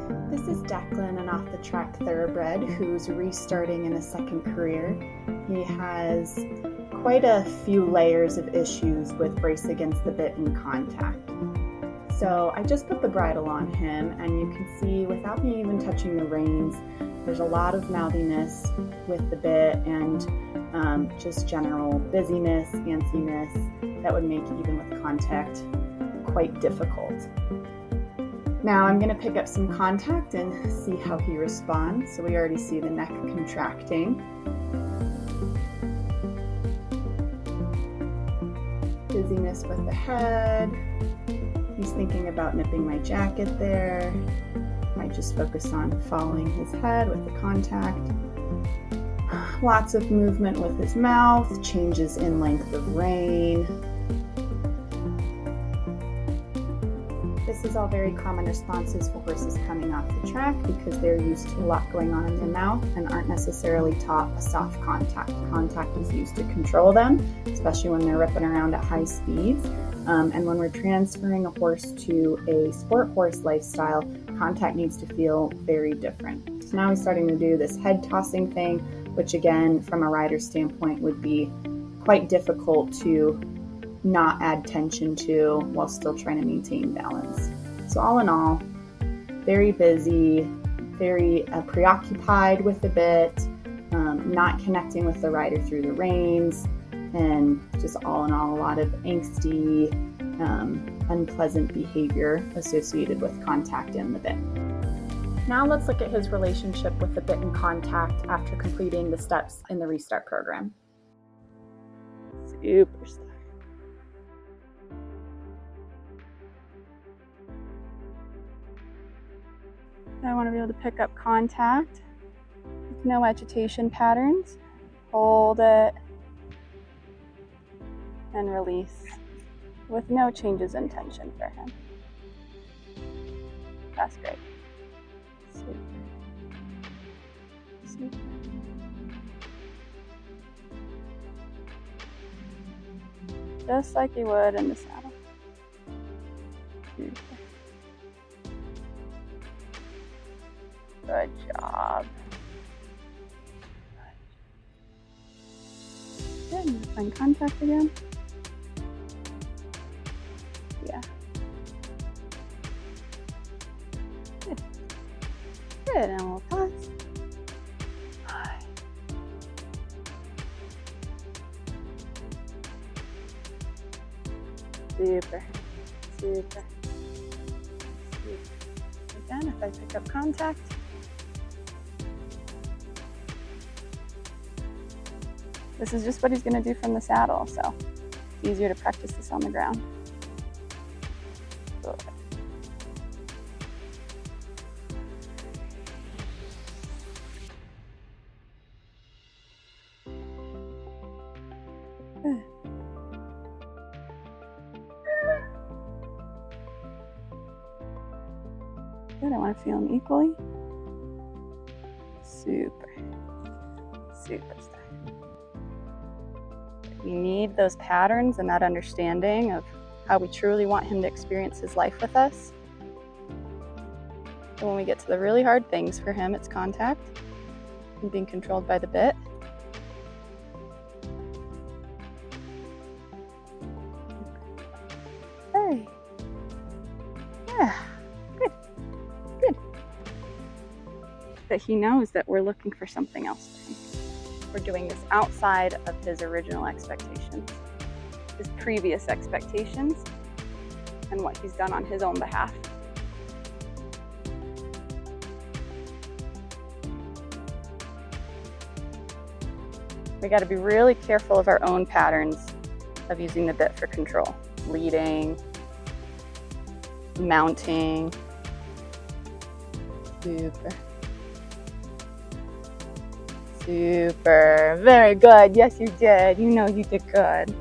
This is Declan, an off-the-track thoroughbred who's restarting in a second career. He has quite a few layers of issues with brace against the bit and contact. So I just put the bridle on him, and you can see without me even touching the reins, there's a lot of mouthiness with the bit and just general busyness, antsiness that would make even with contact quite difficult. Now I'm going to pick up some contact and see how he responds. So we already see the neck contracting. Busyness with the head. He's thinking about nipping my jacket there. Might just focus on following his head with the contact. Lots of movement with his mouth, changes in length of rein. This is all very common responses for horses coming off the track because they're used to a lot going on in their mouth and aren't necessarily taught a soft contact. Contact is used to control them, especially when they're ripping around at high speeds. And when we're transferring a horse to a sport horse lifestyle, contact needs to feel very different. So now he's starting to do this head tossing thing, which again, from a rider standpoint, would be quite difficult to not add tension to while still trying to maintain balance. So all in all, very busy, very preoccupied with the bit, not connecting with the rider through the reins, and just all in all a lot of angsty, unpleasant behavior associated with contact in the bit. Now let's look at his relationship with the bit and contact after completing the steps in the Restart program. Superstar. I want to be able to pick up contact with no agitation patterns. Hold it and release with no changes in tension for him. That's great. Super. Super. Just like you would in the saddle. Super. Good job. Good. Find contact again. Yeah. Good. Good. And we'll pause. Super. Super. Again, if I pick up contact. This is just what he's going to do from the saddle, so it's easier to practice this on the ground. Good. Good. Good, I want to feel them equally. Super. Superstar. We need those patterns and that understanding of how we truly want him to experience his life with us. And when we get to the really hard things for him, it's contact and being controlled by the bit. Hey. Yeah. Good. Good. That he knows that we're looking for something else for him. We're doing this outside of his original expectations, his previous expectations, and what he's done on his own behalf. We got to be really careful of our own patterns of using the bit for control. Leading, mounting. Super. Super. Very good. Yes, you did. You know you did good.